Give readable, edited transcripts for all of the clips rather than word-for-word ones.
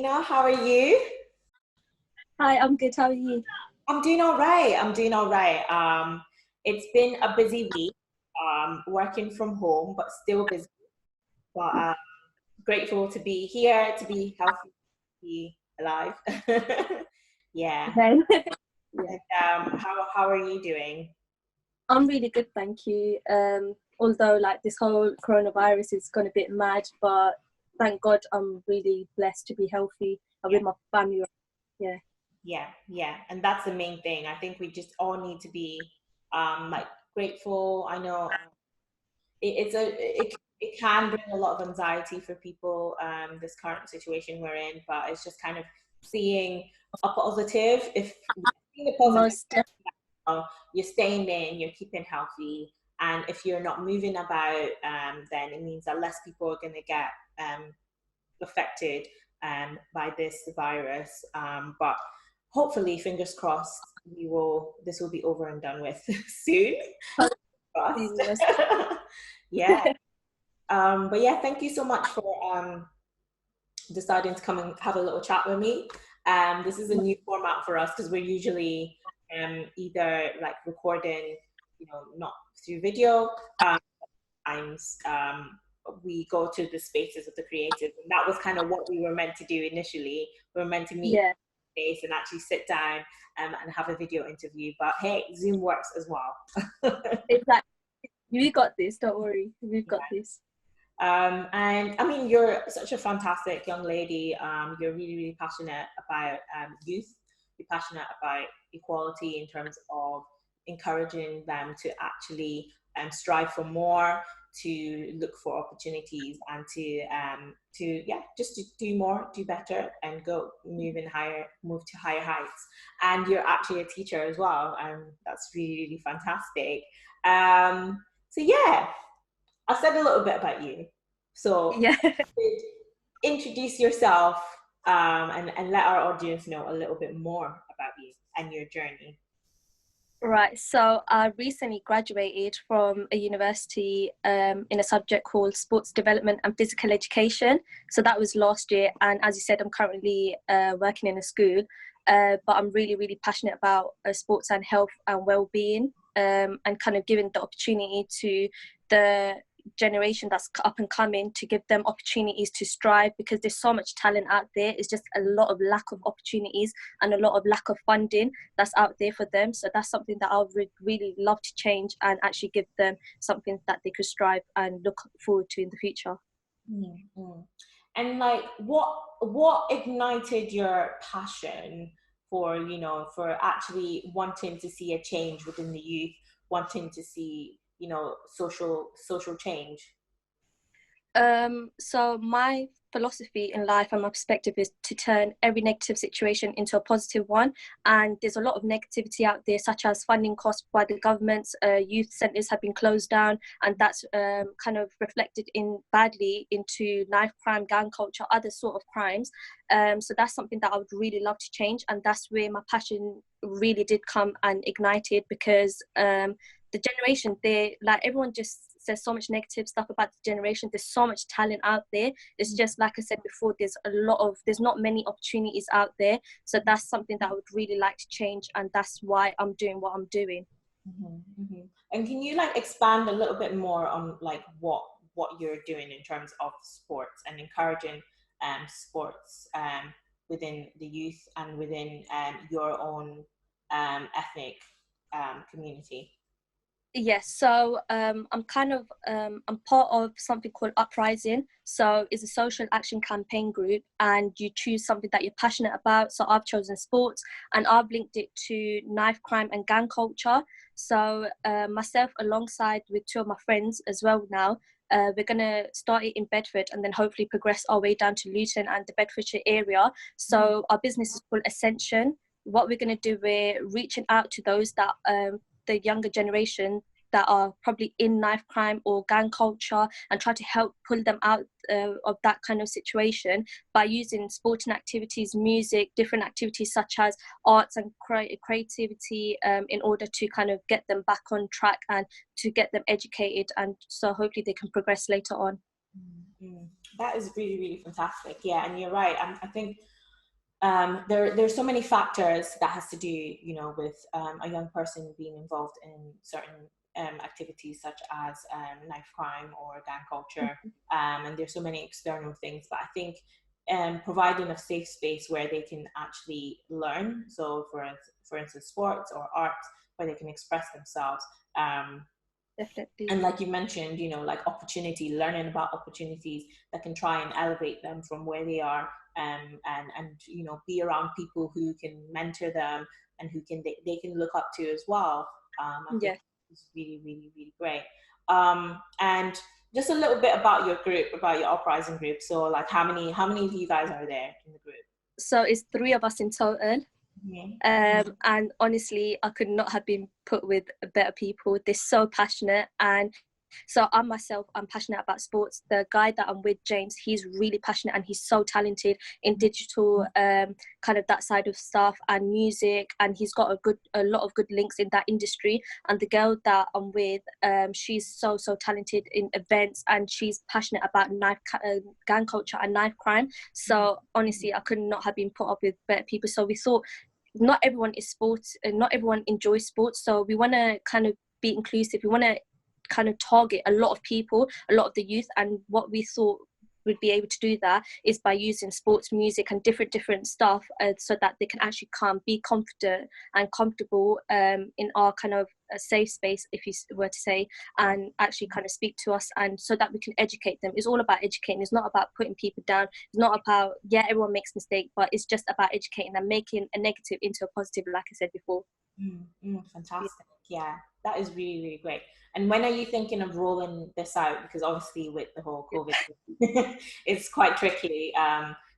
Hina. How are you? Hi, I'm good. How are you? I'm doing all right. I'm doing all right. It's been a busy week, working from home, but still busy. But grateful to be here, to be healthy, to be alive. Yeah. Okay. Yeah, And how are you doing? I'm really good, thank you. Although like this whole coronavirus is gone a bit mad, but thank God I'm really blessed to be healthy and Yeah, with my family. Yeah. yeah. And that's the main thing. I think we just all need to be like grateful. I know it can bring a lot of anxiety for people, this current situation we're in, but it's just kind of seeing a positive. If seeing the positive, Most def- you're staying in, you're keeping healthy, and if you're not moving about, then it means that less people are going to get um, affected by this virus. But hopefully, fingers crossed, we will. This will be over and done with soon. Crossed. most- Yeah. But yeah, thank you so much for deciding to come and have a little chat with me. This is a new format for us because we're usually either like recording, not through video. Times we go to the spaces of the creative, and that was kind of what we were meant to do initially. We were meant to meet yeah, face and actually sit down and have a video interview. But hey, Zoom works as well. it's like we got this. Don't worry, we've got this. And I mean, you're such a fantastic young lady. You're really, really passionate about youth. You're passionate about equality in terms of encouraging them to actually strive for more, to look for opportunities, and to yeah, just to do more, do better, and move to higher heights. And you're actually a teacher as well, and that's really, really fantastic. So yeah, I said a little bit about you. So Yeah. introduce yourself, and let our audience know a little bit more about you and your journey. Right, so I recently graduated from a university in a subject called Sports Development and Physical Education. So that was last year, and as you said, I'm currently working in a school, but I'm really, really passionate about sports and health and well-being, and kind of giving the opportunity to the generation that's up and coming, to give them opportunities to strive, because there's so much talent out there. It's just a lot of lack of opportunities and a lot of lack of funding that's out there for them. So that's something that I would really love to change and actually give them something that they could strive and look forward to in the future. Mm-hmm. And like, what ignited your passion for for actually wanting to see a change within the youth, wanting to see social change? So my philosophy in life and my perspective is to turn every negative situation into a positive one. And there's a lot of negativity out there, such as funding costs by the governments. Youth centres have been closed down, and that's kind of reflected in badly into knife crime, gang culture, other sort of crimes. So that's something that I would really love to change, and that's where my passion really did come and ignited, because the generation, they like, everyone just says so much negative stuff about the generation. There's so much talent out there. It's just like I said before, there's not many opportunities out there. So that's something that I would really like to change, and that's why I'm doing what I'm doing. Mm-hmm, mm-hmm. And can you like expand a little bit more on like what you're doing in terms of sports and encouraging sports within the youth and within your own ethnic community? Yes, so I'm part of something called Uprising. So it's a social action campaign group, and you choose something that you're passionate about. So I've chosen sports, and I've linked it to knife crime and gang culture. So myself, alongside with two of my friends as well now, we're gonna start it in Bedford and then hopefully progress our way down to Luton and the Bedfordshire area. So our business is called Ascension. What we're gonna do, we're reaching out to those that the younger generation that are probably in knife crime or gang culture, and try to help pull them out of that kind of situation by using sporting activities, music, different activities such as arts and creativity, in order to kind of get them back on track and to get them educated, and so hopefully they can progress later on. Mm. That is really, really fantastic. Yeah, and you're right. I think there's so many factors that has to do, you know, with a young person being involved in certain activities such as knife crime or gang culture, and there's so many external things. But I think providing a safe space where they can actually learn. So, for instance, sports or arts where they can express themselves. Definitely. And like you mentioned, you know, like opportunity, learning about opportunities that can try and elevate them from where they are, and you know, be around people who can mentor them and who can they can look up to as well. I think Yeah. it's really, really, really great. And just a little bit about your group, about your Uprising group. So like how many of you guys are there in the group? So it's 3 of us in total. Mhm. And honestly, I could not have been put with better people. They're so passionate. And so I'm passionate about sports. The guy that I'm with, James, he's really passionate and he's so talented in digital, kind of that side of stuff and music. And he's got a lot of good links in that industry. And the girl that I'm with, she's so talented in events and she's passionate about gang culture and knife crime. So honestly, I could not have been put up with better people. So we thought not everyone is sports and not everyone enjoys sports, so we want to kind of be inclusive. We want to kind of target a lot of people, a lot of the youth, and what we thought would be able to do that is by using sports music and different stuff, so that they can actually come be confident and comfortable in our kind of a safe space, if you were to say, and actually kind of speak to us, and so that we can educate them. It's all about educating. It's not about putting people down. It's not about, yeah, everyone makes mistakes, but it's just about educating and making a negative into a positive, like I said before. Yeah. Fantastic. Yeah, that is really, really great. And when are you thinking of rolling this out? Because obviously with the whole COVID, it's quite tricky.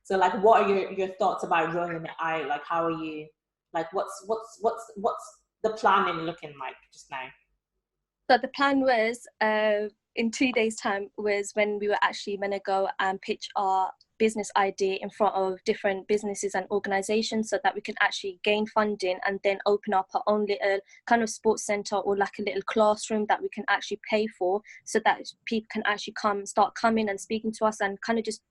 So like, what are your thoughts about rolling it out? Like, how are you? Like, what's the planning looking like just now? So the plan was, in 2 days' time was when we were actually going to go and pitch our business idea in front of different businesses and organizations, so that we can actually gain funding and then open up our own little kind of sports center or like a little classroom that we can actually pay for, so that people can actually start coming and speaking to us and kind of just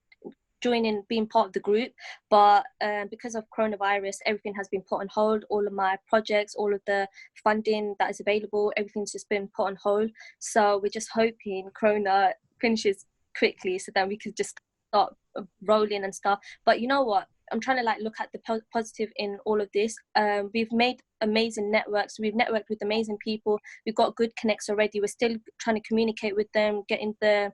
joining, being part of the group. But because of coronavirus, everything has been put on hold. All of my projects, all of the funding that is available, everything's just been put on hold. So we're just hoping corona finishes quickly, so then we could just start rolling and stuff. But you know what, I'm trying to like look at the positive in all of this. We've made amazing networks. We've networked with amazing people. We've got good connects already. We're still trying to communicate with them, getting the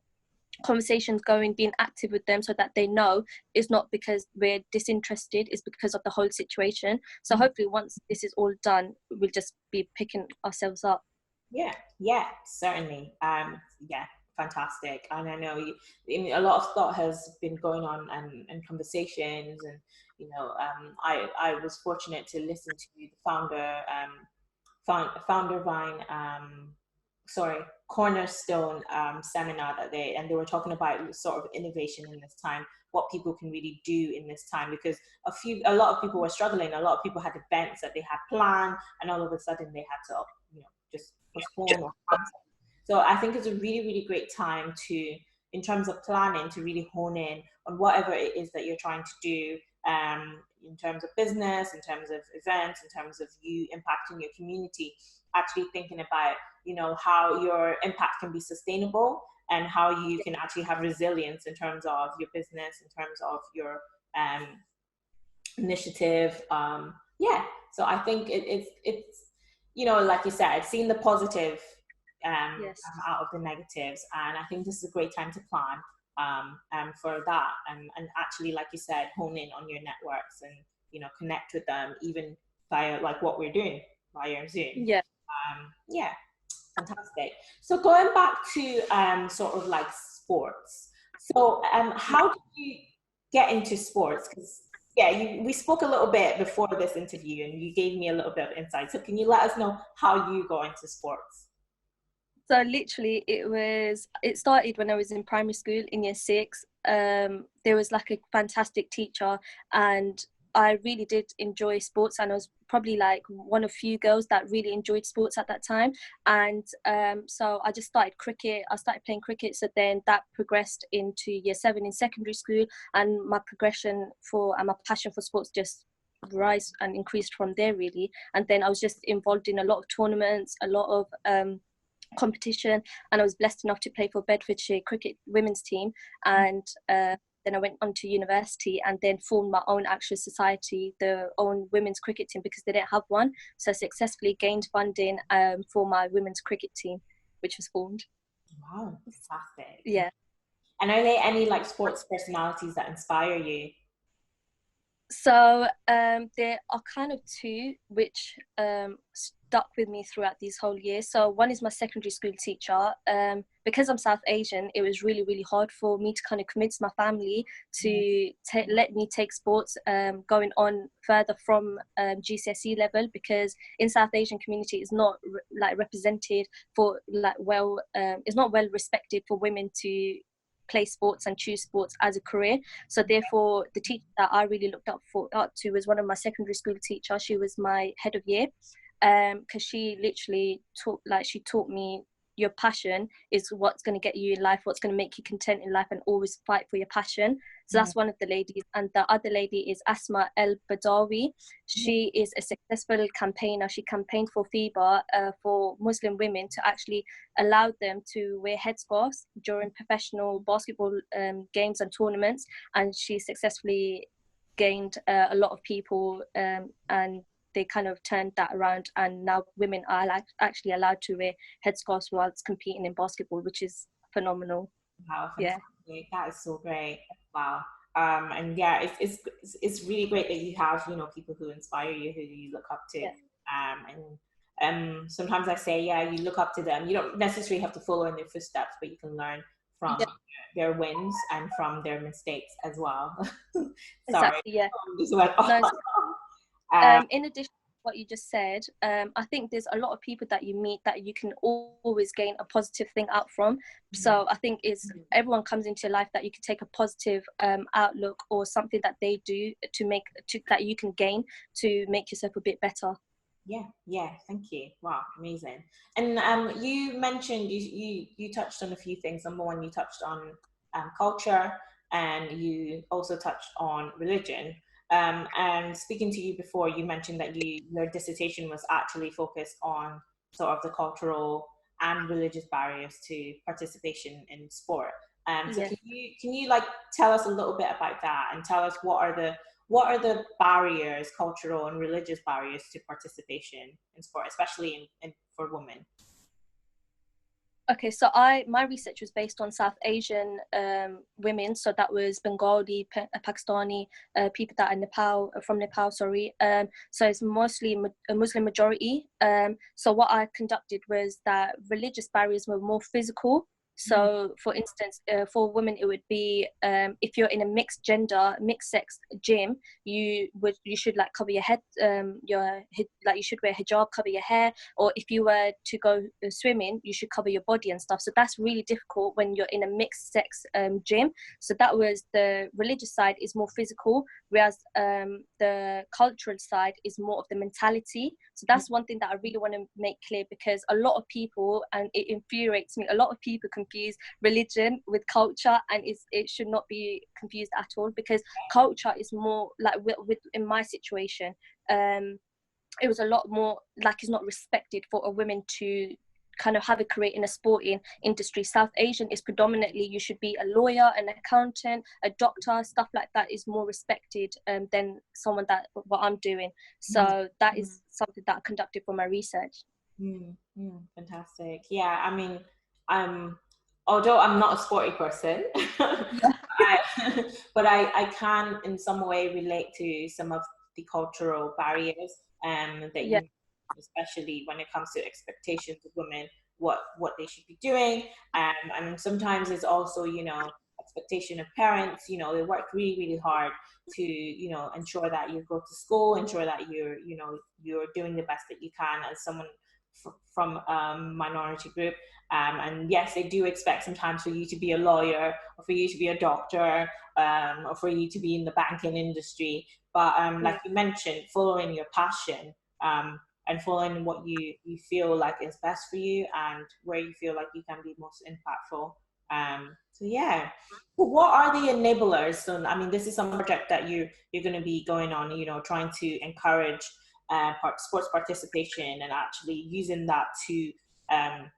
conversations going, being active with them, so that they know it's not because we're disinterested, it's because of the whole situation. So hopefully once this is all done, we'll just be picking ourselves up. Yeah, yeah, certainly. Yeah, fantastic. And I know a lot of thought has been going on and conversations, and you know, I was fortunate to listen to the founder Vine, sorry, Cornerstone seminar that they were talking about sort of innovation in this time, what people can really do in this time, because a lot of people were struggling. A lot of people had events that they had planned, and all of a sudden they had to, you know, just postpone or cancel. So I think it's a really, really great time to, in terms of planning, to really hone in on whatever it is that you're trying to do, in terms of business, in terms of events, in terms of you impacting your community, actually thinking about, you know, how your impact can be sustainable and how you can actually have resilience in terms of your business, in terms of your um, initiative. Yeah, so I think it's you know, like you said, seeing the positive Yes. out of the negatives, and I think this is a great time to plan for that, and actually, like you said, hone in on your networks and, you know, connect with them even via like what we're doing via Zoom. Yeah. Yeah, fantastic. So going back to sort of like sports. So how did you get into sports? Because yeah, we spoke a little bit before this interview, and you gave me a little bit of insight. So can you let us know how you got into sports? So literally it started when I was in primary school in year 6. There was like a fantastic teacher, and I really did enjoy sports, and I was probably like one of few girls that really enjoyed sports at that time. And so I just started cricket. I started playing cricket. So then that progressed into year 7 in secondary school, and my progression for and my passion for sports just rise and increased from there really. And then I was just involved in a lot of tournaments, a lot of competition, and I was blessed enough to play for Bedfordshire cricket women's team. And then I went on to university and then formed my own actual society, the own women's cricket team, because they didn't have one. So I successfully gained funding for my women's cricket team, which was formed. Wow, fantastic. Yeah. And are there any like sports personalities that inspire you? So there are kind of two which stuck with me throughout these whole years. So one is my secondary school teacher. Because I'm South Asian, it was really, really hard for me to kind of convince my family to let me take sports going on further from GCSE level, because in South Asian community it's not like represented for like it's not well respected for women to play sports and choose sports as a career. So therefore the teacher that I really looked up to was one of my secondary school teachers. She was my head of year, because she literally taught me your passion is what's going to get you in life, what's going to make you content in life, and always fight for your passion. So that's one of the ladies. And the other lady is Asma El Badawi. She is a successful campaigner. She campaigned for FIBA for Muslim women to actually allow them to wear headscarves during professional basketball games and tournaments. And she successfully gained a lot of people, and they kind of turned that around, and now women are actually allowed to wear headscarves whilst competing in basketball, which is phenomenal. Wow, Yeah. fantastic. That is so great. Wow. And yeah, it's really great that you have, you know, people who inspire you, who you look up to. Yeah. And sometimes I say, yeah, you look up to them. You don't necessarily have to follow in their footsteps, but you can learn from Yeah, their wins and from their mistakes as well. Sorry, exactly. Yeah. just went off. No, Um, in addition to what you just said, I think there's a lot of people that you meet that you can always gain a positive thing out from. So I think it's everyone comes into your life that you can take a positive outlook or something that they do that you can gain to make yourself a bit better. yeah, thank you. Wow, amazing. And you mentioned you touched on a few things. Number one, you touched on culture, and you also touched on religion. And speaking to you before, you mentioned that your dissertation was actually focused on sort of the cultural and religious barriers to participation in sport. So Yeah. can you like tell us a little bit about that, and tell us what are the barriers, cultural and religious barriers to participation in sport, especially for women? Okay, so my research was based on South Asian women, so that was Bengali, Pakistani, people that are from Nepal. Sorry, so it's mostly a Muslim majority. So what I conducted was that religious barriers were more physical. So, for instance, for women, it would be if you're in a mixed gender, mixed sex gym, you should like cover your head, like you should wear hijab, cover your hair, or if you were to go swimming, you should cover your body and stuff. So that's really difficult when you're in a mixed sex gym. So that was the religious side is more physical, whereas the cultural side is more of the mentality. So that's one thing that I really want to make clear, because a lot of people, and it infuriates me, a lot of people confuse religion with culture, and it should not be confused at all, because culture is more like in my situation, it was a lot more like it's not respected for a woman to kind of have a career in a sporting industry. South Asian is predominantly you should be a lawyer, an accountant, a doctor, stuff like that is more respected than someone that what I'm doing. So that is something that I conducted for my research. Fantastic. Yeah, I mean, although I'm not a sporty person, Yeah. but I can in some way relate to some of the cultural barriers that Yeah. you, especially when it comes to expectations of women, what they should be doing, and sometimes it's also, you know, expectation of parents. You know, they work really really hard to, you know, ensure that you go to school, ensure that you're, you know, you're doing the best that you can as someone from minority group. And yes, they do expect sometimes for you to be a lawyer or for you to be a doctor, or for you to be in the banking industry. But like you mentioned, following your passion, and following what you feel like is best for you and where you feel like you can be most impactful. So yeah. What are the enablers? So I mean, this is some project that you're going to be going on, trying to encourage sports participation and actually um,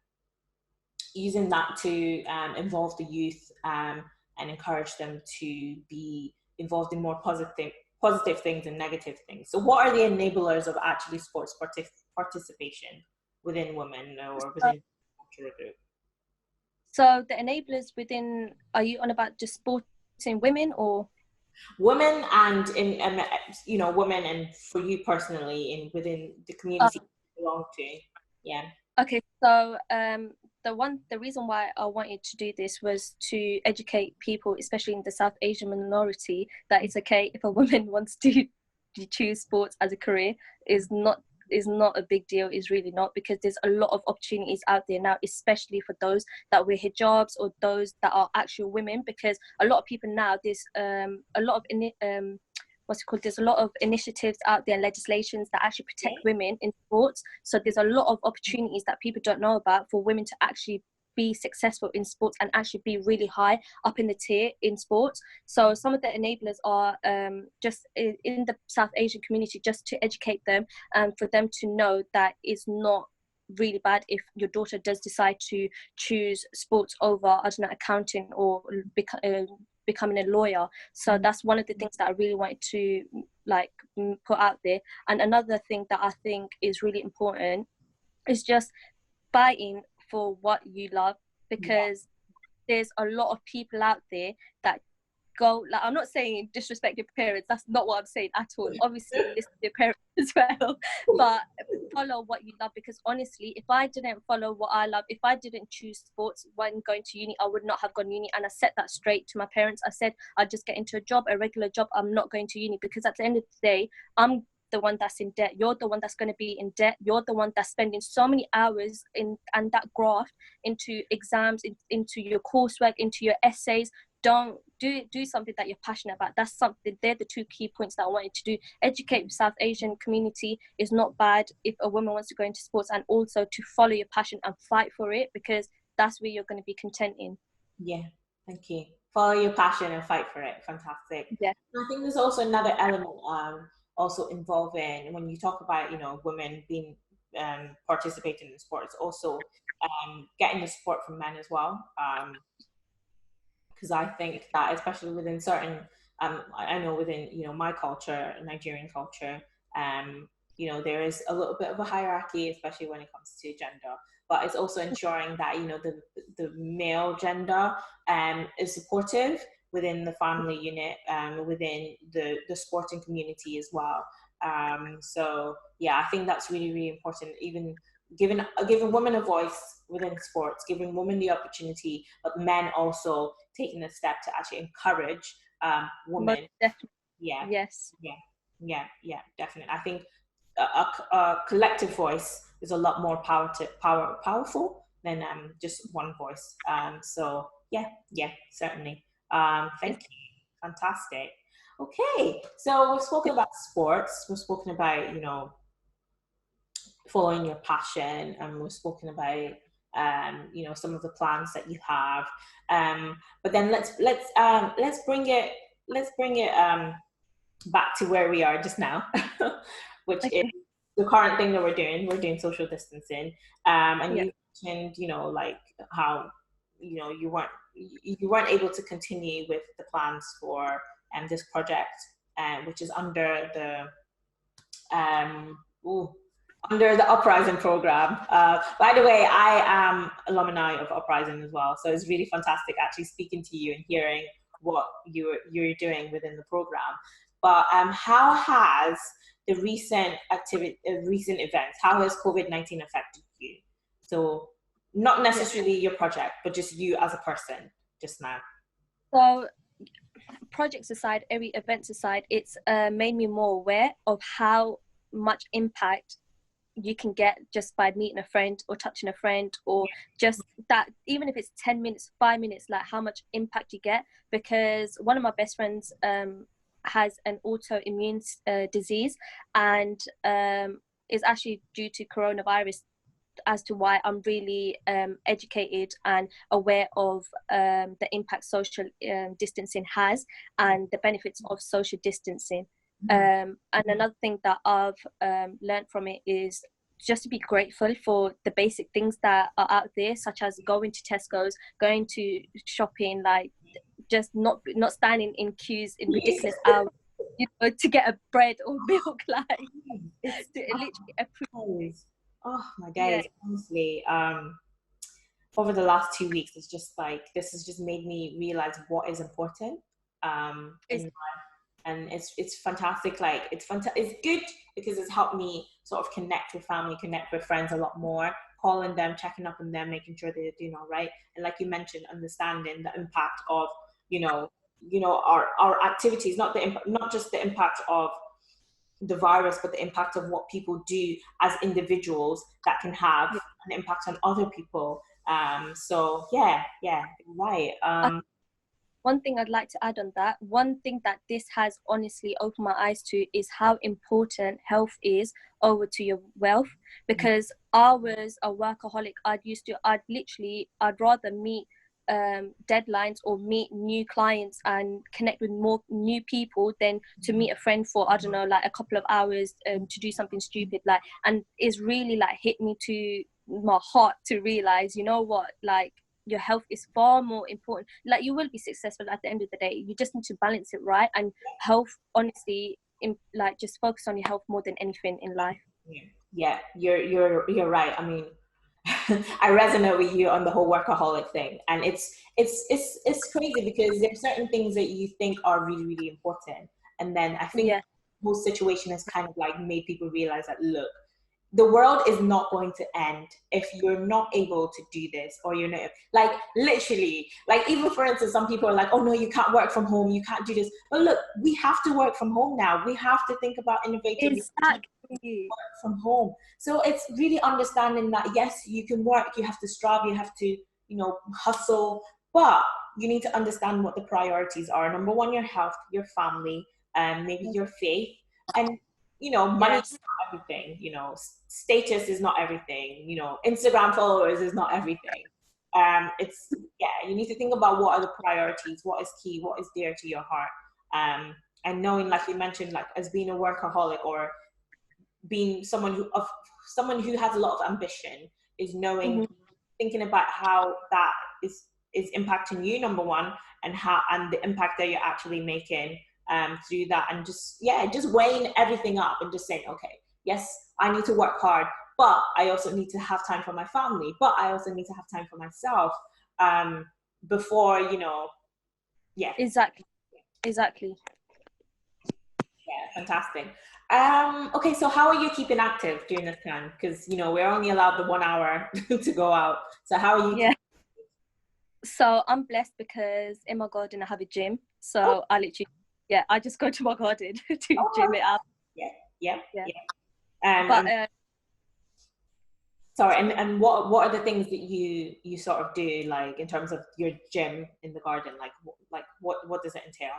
using that to involve the youth, and encourage them to be involved in more positive things and negative things. So what are the enablers of actually sports participation within women or within cultural group? So the enablers within, are you on about just supporting women or? Women and in women, and for you personally in within the Uh, community you belong to. Yeah. okay, so the reason why I wanted to do this was to educate people, especially in the South Asian minority, that it's okay if a woman wants to choose sports as a career. Is not a big deal, is really not, because there's a lot of opportunities out there now, especially for those that wear hijabs or those that are actual women, because a lot of people now, there's a lot of what's it called, there's a lot of initiatives out there and legislations that actually protect women in sports. So there's a lot of opportunities that people don't know about for women to actually be successful in sports and actually be really high up in the tier in sports. So some of the enablers are just in the South Asian community, just to educate them and for them to know that it's not really bad if your daughter does decide to choose sports over, I don't know, accounting or becoming a lawyer. So that's one of the things that I really wanted to put out there. And another thing that I think is really important is just fighting for what you love, because there's a lot of people out there that go, like, I'm not saying disrespect your parents, that's not what I'm saying at all, obviously listen to your parents as well, but follow what you love. Because honestly, if I didn't follow what I love, if I didn't choose sports when going to uni, I would not have gone uni. And I set that straight to my parents. I said I'd just get into a job, a regular job, I'm not going to uni, because at the end of the day, I'm the one that's in debt, you're the one that's going to be in debt, you're the one that's spending so many hours in and that graft into exams, into your coursework, into your essays. Don't do something that you're passionate about. That's something, they're the two key points that I wanted to do. Educate the South Asian community is not bad if a woman wants to go into sports, and also to follow your passion and fight for it, because that's where you're going to be content in. Yeah, thank you. Follow your passion and fight for it. Fantastic. Yeah. I think there's also another element also involving when you talk about women being participating in sports, also getting the support from men as well. Because I think that especially within certain, I know within my culture, Nigerian culture, there is a little bit of a hierarchy, especially when it comes to gender. But it's also ensuring that the male gender is supportive within the family unit, within the sporting community as well. So yeah, I think that's really really important. Even giving women a voice within sports, giving women the opportunity, but men also taking the step to actually encourage women. Most definitely. Yeah, Yes. yeah, definitely. I think a collective voice is a lot more powerful than just one voice. So yeah, certainly. Thank you. Fantastic. Okay, so we've spoken about sports. We've spoken about following your passion, and we've spoken about some of the plans that you have. But then let's bring it back to where we are just now, which is Okay. the current thing that we're doing. We're doing social distancing, and Yeah. you mentioned like how you weren't able to continue with the plans for this project, which is under the um, ooh, under the Uprising program. By the way, I am alumni of Uprising as well, so it's really fantastic actually speaking to you and hearing what you're doing within the program. But how has the recent events, how has COVID-19 affected you? So not Yeah. necessarily your project, but just you as a person just now. So projects aside, every events aside, it's made me more aware of how much impact you can get just by meeting a friend or touching a friend, or just that, even if it's 10 minutes, 5 minutes, like how much impact you get. Because one of my best friends has an autoimmune disease, and is actually due to coronavirus, as to why I'm really educated and aware of the impact social distancing has, and the benefits of social distancing. And another thing that I've learned from it is just to be grateful for the basic things that are out there, such as going to Tesco's, going to shopping, like just not standing in queues in ridiculous hours, you know, to get a bread or milk, like It's to literally appreciate. oh my Yeah, days, honestly. Over the last 2 weeks, it's just like this has just made me realize what is important. it's, In and it's fantastic. Like it's good because it's helped me sort of connect with family, connect with friends a lot more, calling them, checking up on them, making sure they're doing all right. And like you mentioned, understanding the impact of our activities, not just the impact of the virus, but the impact of what people do as individuals that can have yeah. an impact on other people. So yeah, right. One thing I'd like to add on that, one thing that this has honestly opened my eyes to is how important health is over to your wealth. Because I was a workaholic. I'd rather meet deadlines or meet new clients and connect with more new people than to meet a friend for, I don't know, like a couple of hours to do something stupid. Like, and it's really like hit me to my heart to realize, you know what, like your health is far more important. Like, you will be successful at the end of the day, you just need to balance it right. And health, honestly, like, just focus on your health more than anything in life. Yeah, you're right. I mean, I resonate with you on the whole workaholic thing, and it's crazy because there's certain things that you think are really really important, and then I think Yeah, the whole situation has kind of like made people realize that, look, the world is not going to end if you're not able to do this, or you're not, like, literally, like, even for instance, some people are like, oh no, you can't work from home, you can't do this. But look, we have to work from home now. We have to think about innovative exactly, from home. So it's really understanding that, yes, you can work, you have to strive, you have to, hustle, but you need to understand what the priorities are. Number one, your health, your family, and maybe your faith. And money is yes, not everything. Status is not everything. Instagram followers is not everything. It's Yeah, you need to think about what are the priorities, what is key, what is dear to your heart. And knowing, like you mentioned, like, as being a workaholic, or being someone who has a lot of ambition, is knowing, hmm, thinking about how that is impacting you, number one, and the impact that you're actually making through that. And just weighing everything up and just saying, okay, yes, I need to work hard, but I also need to have time for my family, but I also need to have time for myself, before, yeah. exactly. Yeah, fantastic. Okay, so how are you keeping active during this time? Because we're only allowed the 1 hour to go out. So how are you Yeah, keeping? so I'm blessed because in my garden I have a gym, Oh, so I literally, yeah, I just go to my garden to oh, gym it up. yeah, yeah, Yeah, yeah. And but sorry, and what are the things that you sort of do, like, in terms of your gym in the garden? Like what does it entail?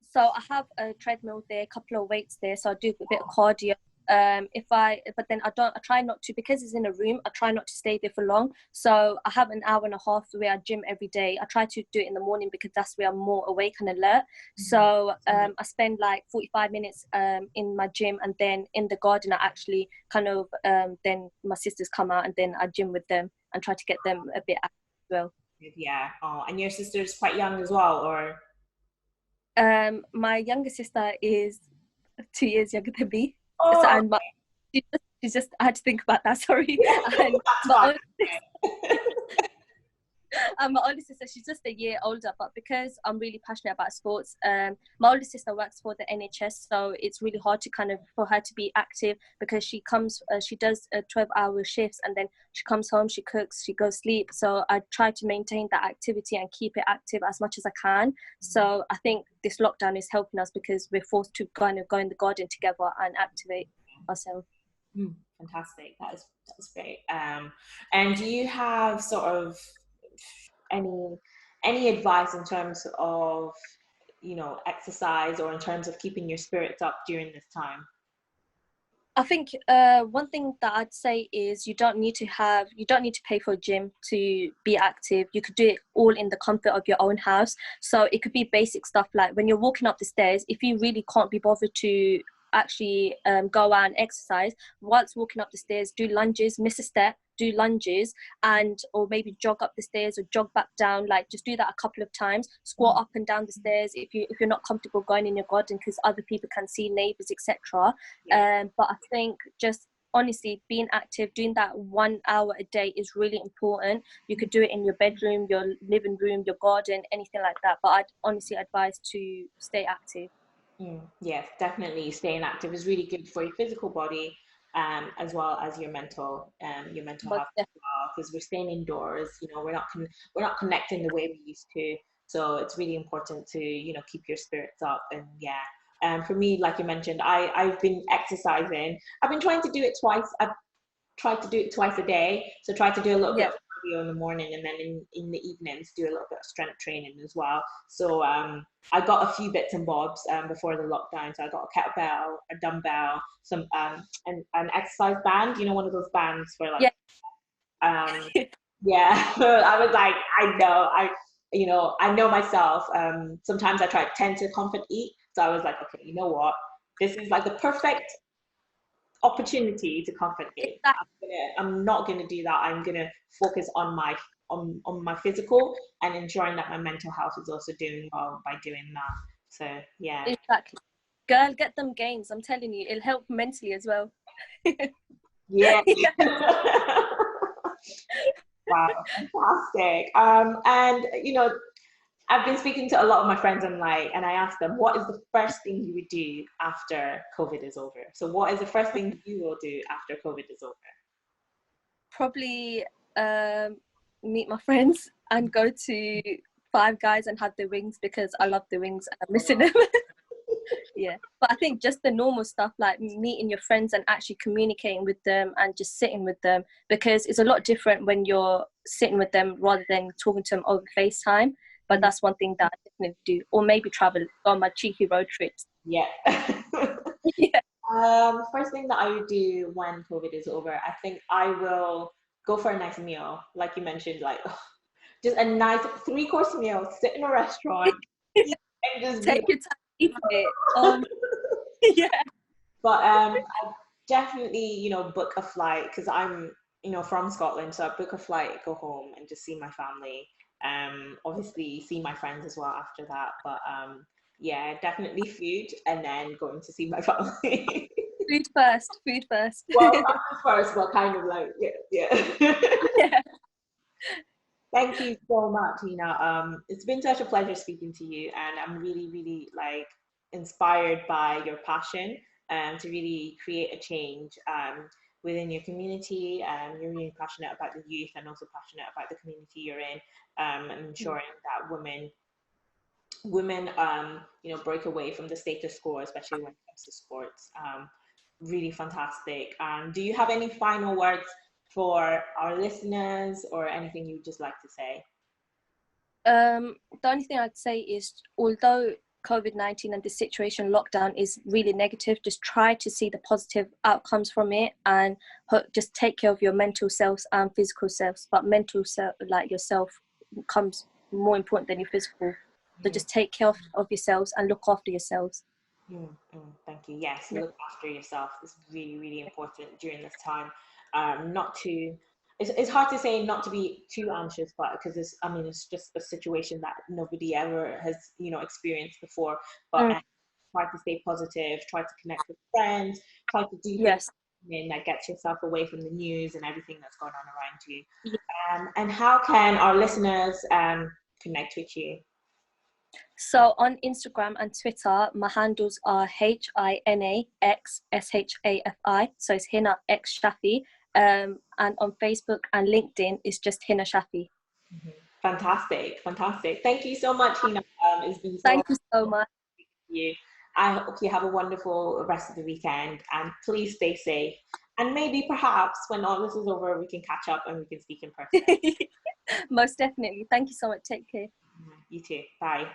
so I have a treadmill there, a couple of weights there, so I do a bit of cardio. But then I try not to, because it's in a room, I try not to stay there for long. So I have an hour and a half where I gym every day. I try to do it in the morning because that's where I'm more awake and alert. So I spend like 45 minutes in my gym, and then in the garden I actually kind of then my sisters come out and then I gym with them and try to get them a bit active as well. Yeah. Oh, and your sister's quite young as well, or? My younger sister is 2 years younger than me. So, Oh, and she's just, I had to think about that, sorry. yeah, And that's my fine. older, and my older sister, she's just a year older, but because I'm really passionate about sports, my older sister works for the NHS, so it's really hard to kind of, for her to be active, because she does 12-hour shifts, and then she comes home, she cooks, she goes sleep. So I try to maintain that activity and keep it active as much as I can. So I think this lockdown is helping us because we're forced to kind of go in the garden together and activate ourselves. Fantastic. That's great. And do you have sort of any advice in terms of, exercise, or in terms of keeping your spirits up during this time? I think one thing that I'd say is you don't need to pay for a gym to be active. You could do it all in the comfort of your own house. So it could be basic stuff like when you're walking up the stairs, if you really can't be bothered to actually go out and exercise, whilst walking up the stairs, do lunges, miss a step, do lunges, and or maybe jog up the stairs or jog back down. Like, just do that a couple of times. Squat up and down the stairs if you're not comfortable going in your garden because other people can see, neighbors, etc. Yeah. But I think just honestly being active, doing that 1 hour a day is really important. You could do it in your bedroom, your living room, your garden, anything like that, but I'd honestly advise to stay active. Yes, definitely. Staying active is really good for your physical body, as well as your mental But health as well. Because we're staying indoors, we're not connecting the way we used to. So it's really important to, keep your spirits up. And yeah, for me, like you mentioned, I've been exercising. I've been trying to do it twice. I've tried to do it twice a day. So try to do a little bit yeah, of cardio in the morning, and then in the evenings do a little bit of strength training as well. So I got a few bits and bobs before the lockdown. So I got a kettlebell, a dumbbell, some an exercise band. One of those bands for like yeah. um yeah. I was like, I know myself. Sometimes I tend to comfort eat. So I was like, okay, you know what? This is like the perfect opportunity to comfort eat. Exactly. I'm not gonna do that. I'm gonna focus on my physical, and ensuring that my mental health is also doing well by doing that. So yeah. Exactly. Girl, get them gains. I'm telling you, it'll help mentally as well. Yeah. Yeah. Wow, fantastic. And I've been speaking to a lot of my friends, and I asked them, what is the first thing you would do after COVID is over? So what is the first thing you will do after COVID is over? Probably meet my friends and go to Five Guys and have the wings because I love the wings and I'm missing them. Yeah, but I think just the normal stuff like meeting your friends and actually communicating with them and just sitting with them, because it's a lot different when you're sitting with them rather than talking to them over FaceTime. But that's one thing that I definitely do. Or maybe travel, go on my cheeky road trips. Yeah. Yeah. First thing that I would do when COVID is over, I think I will go for a nice meal, like you mentioned, like just a nice three-course meal, sit in a restaurant, eat, and just be Take your time, eat it. Yeah. But I definitely, book a flight, because I'm, from Scotland, so I book a flight, go home, and just see my family. Obviously see my friends as well after that. But yeah, definitely food, and then going to see my family. Food first, food first. Well, not first, but kind of like, yeah, yeah. Yeah. Thank you so much, Hina. It's been such a pleasure speaking to you, and I'm really, really like inspired by your passion to really create a change within your community. You're really passionate about the youth, and also passionate about the community you're in, and ensuring that women, break away from the status quo, especially when it comes to sports. Really fantastic. Do you have any final words for our listeners, or anything you'd just like to say? The only thing I'd say is, although COVID-19 and the situation lockdown is really negative, just try to see the positive outcomes from it, and just take care of your mental selves and physical selves. But mental self, like yourself, comes more important than your physical. So Mm. just take care of yourselves and look after yourselves. Thank you. Yes, Yeah. look after yourself. It's really, really important during this time. Not to, it's hard to say not to be too anxious, but because it's just a situation that nobody ever has, experienced before. But Mm, try to stay positive, try to connect with friends, try to do things yes. that gets yourself away from the news and everything that's going on around you. Yeah. And how can our listeners connect with you? So on Instagram and Twitter, my handles are HinaXShafi. So it's Hina X Shafi. And on Facebook and LinkedIn, it's just Hina Shafi. Mhm. Fantastic, fantastic. Thank you so much, Hina. It's been so Thank you so much. you. I hope you have a wonderful rest of the weekend, and please stay safe. And maybe perhaps when all this is over, we can catch up and we can speak in person. Most definitely. Thank you so much. Take care. You too. Bye.